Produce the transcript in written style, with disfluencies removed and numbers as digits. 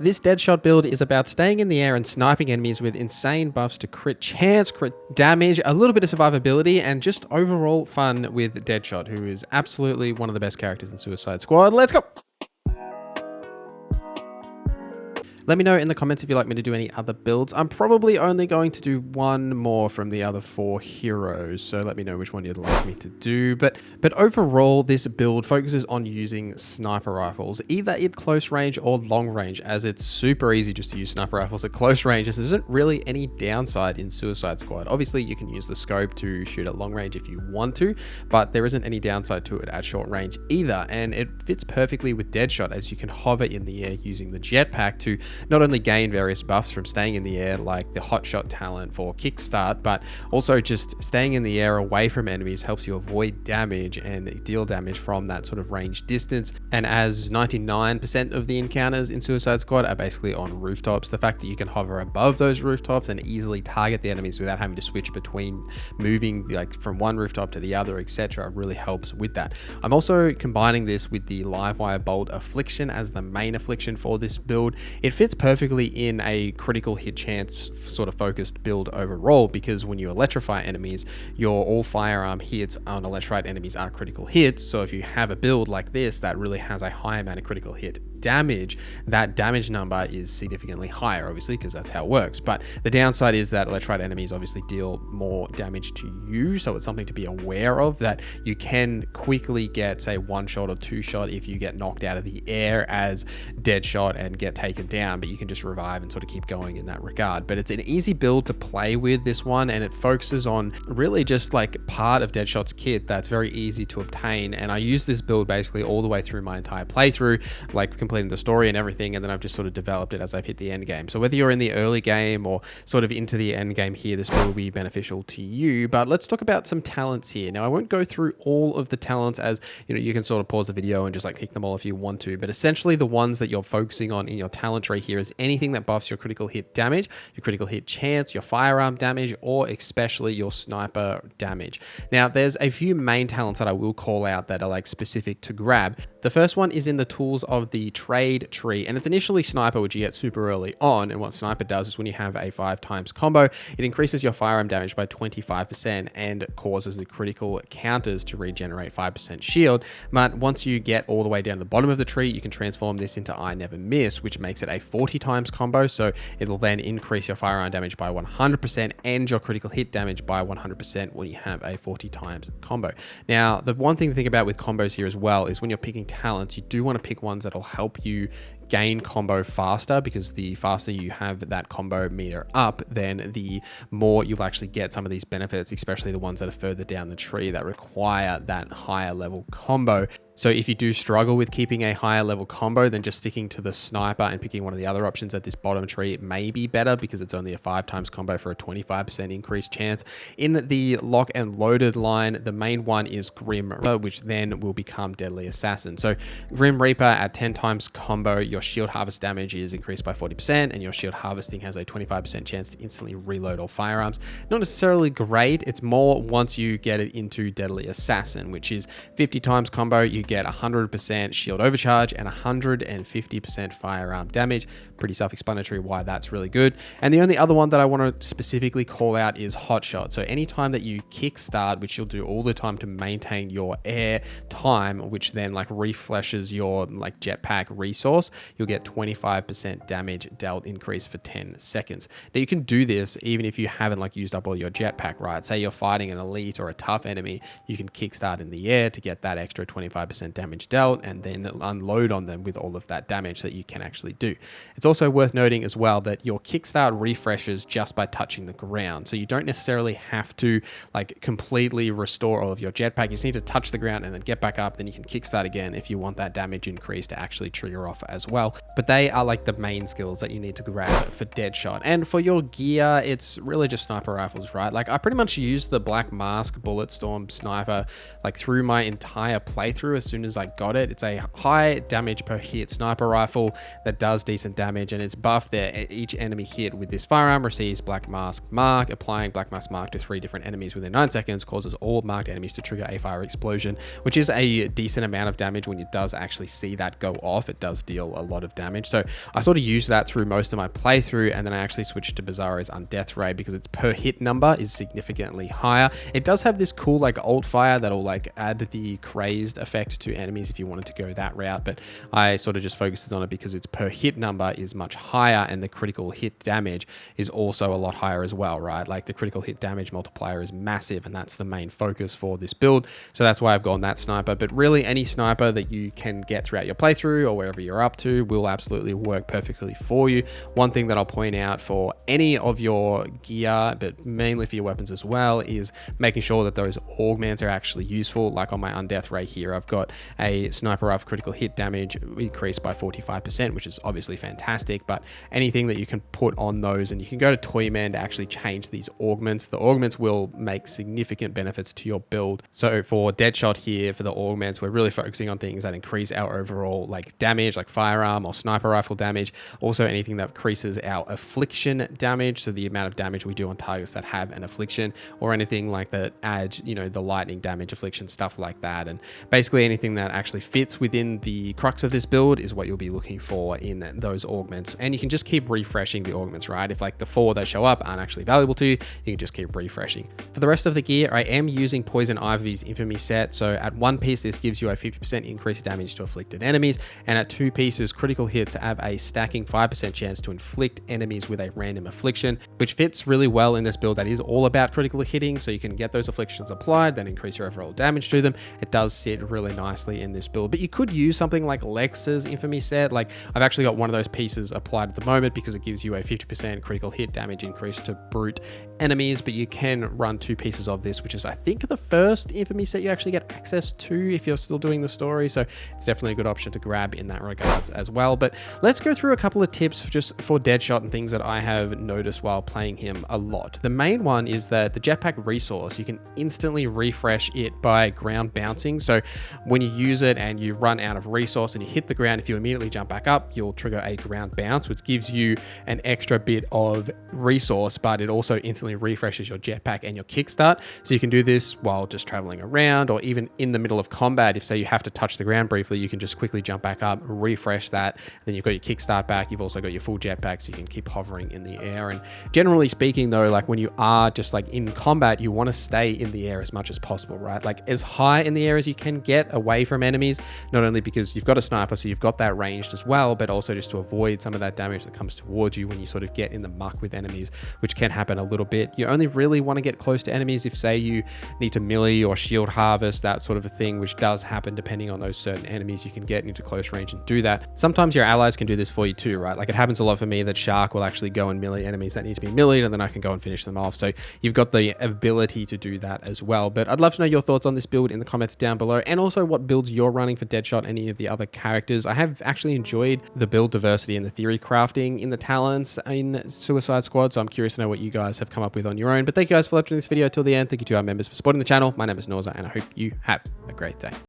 This Deadshot build is about staying in the air and sniping enemies with insane buffs to crit chance, crit damage, a little bit of survivability, and just overall fun with Deadshot, who is absolutely one of the best characters in Suicide Squad. Let's go! Let me know in the comments if you'd like me to do any other builds. I'm probably only going to do one more from the other 4 heroes, so let me know which one you'd like me to do. But overall, this build focuses on using sniper rifles, either at close range or long range, as it's super easy just to use sniper rifles at close range, as there isn't really any downside in Suicide Squad. Obviously, you can use the scope to shoot at long range if you want to, but there isn't any downside to it at short range either, and it fits perfectly with Deadshot, as you can hover in the air using the jetpack to not only gain various buffs from staying in the air, like the hotshot talent for kickstart, but also just staying in the air away from enemies helps you avoid damage and deal damage from that sort of range distance. And as 99% of the encounters in Suicide Squad are basically on rooftops, the fact that you can hover above those rooftops and easily target the enemies without having to switch between moving like from one rooftop to the other, etc., really helps with that. I'm also combining this with the Livewire Bolt Affliction as the main affliction for this build. It fits perfectly in a critical hit chance sort of focused build overall, because when you electrify enemies, your all firearm hits on electrified enemies are critical hits. So if you have a build like this that really has a high amount of critical hit damage, that damage number is significantly higher, obviously, because that's how it works. But the downside is that electrified enemies obviously deal more damage to you, so it's something to be aware of, that you can quickly get, say, 1-shot or 2-shot if you get knocked out of the air as Deadshot and get taken down, but you can just revive and sort of keep going in that regard. But it's an easy build to play with, this one, and it focuses on really just like part of Deadshot's kit that's very easy to obtain. And I use this build basically all the way through my entire playthrough, like completing the story and everything, and then I've just sort of developed it as I've hit the end game. So whether you're in the early game or sort of into the end game here, this build will be beneficial to you. But let's talk about some talents here. Now, I won't go through all of the talents, as you know, you can sort of pause the video and just like kick them all if you want to, but essentially the ones that you're focusing on in your talent tree here is anything that buffs your critical hit damage, your critical hit chance, your firearm damage, or especially your sniper damage. Now, there's a few main talents that I will call out that are like specific to grab. The first one is in the tools of the trade tree, and it's initially sniper, which you get super early on. And what sniper does is when you have a 5x combo, it increases your firearm damage by 25% and causes the critical counters to regenerate 5% shield. But once you get all the way down to the bottom of the tree, you can transform this into I Never Miss, which makes it a 40x combo. So it'll then increase your firearm damage by 100% and your critical hit damage by 100% when you have a 40x combo. Now, the one thing to think about with combos here as well is when you're picking talents, you do want to pick ones that'll help you gain combo faster, because the faster you have that combo meter up, then the more you'll actually get some of these benefits, especially the ones that are further down the tree that require that higher level combo. So if you do struggle with keeping a higher level combo, then just sticking to the sniper and picking one of the other options at this bottom tree may be better, because it's only a 5x combo for a 25% increased chance. In the lock and loaded line, the main one is Grim Reaper, which then will become Deadly Assassin. So Grim Reaper at 10x combo, your shield harvest damage is increased by 40%, and your shield harvesting has a 25% chance to instantly reload all firearms. Not necessarily great. It's more once you get it into Deadly Assassin, which is 50x combo, you get 100% shield overcharge and 150% firearm damage. Pretty self-explanatory why that's really good. And the only other one that I want to specifically call out is Hotshot. So anytime that you kickstart, which you'll do all the time to maintain your air time, which then like refreshes your like jetpack resource, you'll get 25% damage dealt increase for 10 seconds. Now you can do this even if you haven't like used up all your jetpack, right? Say you're fighting an elite or a tough enemy, you can kickstart in the air to get that extra 25% damage dealt and then unload on them with all of that damage that you can actually do. It's also worth noting as well that your kickstart refreshes just by touching the ground. So you don't necessarily have to like completely restore all of your jetpack. You just need to touch the ground and then get back up. Then you can kickstart again if you want that damage increase to actually trigger off as well. But they are like the main skills that you need to grab for Deadshot. And for your gear, it's really just sniper rifles, right? Like I pretty much used the Black Mask Bulletstorm Sniper like through my entire playthrough as soon as I got it. It's a high damage per hit sniper rifle that does decent damage, and it's buffed there. Each enemy hit with this firearm receives Black Mask Mark. Applying Black Mask Mark to 3 different enemies within 9 seconds causes all marked enemies to trigger a fire explosion, which is a decent amount of damage. When it does actually see that go off, it does deal a lot of damage. So I sort of used that through most of my playthrough, and then I actually switched to Bizarro's Undeath Ray because its per hit number is significantly higher. It does have this cool like alt fire that'll like add the crazed effect to enemies if you wanted to go that route, but I sort of just focused on it because its per hit number is much higher, and the critical hit damage is also a lot higher as well, right? Like the critical hit damage multiplier is massive, and that's the main focus for this build. So that's why I've gone that sniper. But really, any sniper that you can get throughout your playthrough or wherever you're up to will absolutely work perfectly for you. One thing that I'll point out for any of your gear, but mainly for your weapons as well, is making sure that those augments are actually useful. Like on my Undeath Ray here, I've got a sniper rifle critical hit damage increased by 45%, which is obviously fantastic. But anything that you can put on those, and you can go to Toyman to actually change these augments. The augments will make significant benefits to your build. So for Deadshot here, for the augments, we're really focusing on things that increase our overall like damage, like firearm or sniper rifle damage. Also anything that increases our affliction damage, so the amount of damage we do on targets that have an affliction, or anything like that adds, you know, the lightning damage, affliction, stuff like that. And basically anything that actually fits within the crux of this build is what you'll be looking for in those augments. And you can just keep refreshing the augments, right? If like the 4 that show up aren't actually valuable to you, you can just keep refreshing. For the rest of the gear, I am using Poison Ivy's Infamy set. So at 1 piece, this gives you a 50% increased damage to afflicted enemies, and at 2 pieces, critical hits have a stacking 5% chance to inflict enemies with a random affliction, which fits really well in this build that is all about critical hitting. So you can get those afflictions applied, then increase your overall damage to them. It does sit really nicely in this build, but you could use something like Lex's Infamy set. Like I've actually got one of those pieces applied at the moment because it gives you a 50% critical hit damage increase to brute enemies, but you can run 2 pieces of this, which is I think the first Infamy set you actually get access to if you're still doing the story. So it's definitely a good option to grab in that regards as well. But let's go through a couple of tips just for Deadshot and things that I have noticed while playing him a lot. The main one is that the jetpack resource, you can instantly refresh it by ground bouncing. So when you use it and you run out of resource and you hit the ground, if you immediately jump back up, you'll trigger a ground bounce, which gives you an extra bit of resource, but it also instantly refreshes your jetpack and your kickstart. So you can do this while just traveling around, or even in the middle of combat. If say you have to touch the ground briefly, you can just quickly jump back up, refresh that, then you've got your kickstart back. You've also got your full jetpack, so you can keep hovering in the air. And generally speaking though, like when you are just like in combat, you want to stay in the air as much as possible, right? Like as high in the air as you can get away from enemies, not only because you've got a sniper, so you've got that ranged as well, but also just to avoid some of that damage that comes towards you when you sort of get in the muck with enemies, which can happen a little bit. You only really want to get close to enemies if say you need to melee or shield harvest, that sort of a thing, which does happen depending on those certain enemies. You can get into close range and do that. Sometimes your allies can do this for you too, right? Like it happens a lot for me that Shark will actually go and melee enemies that need to be meleeed, and then I can go and finish them off. So you've got the ability to do that as well. But I'd love to know your thoughts on this build in the comments down below, and also what builds you're running for Deadshot, any of the other characters. I have actually enjoyed the build diversity and the theory crafting in the talents in Suicide Squad, so I'm curious to know what you guys have come up with on your own. But thank you guys for watching this video till the end. Thank you to our members for supporting the channel. My name is NorZZa, and I hope you have a great day.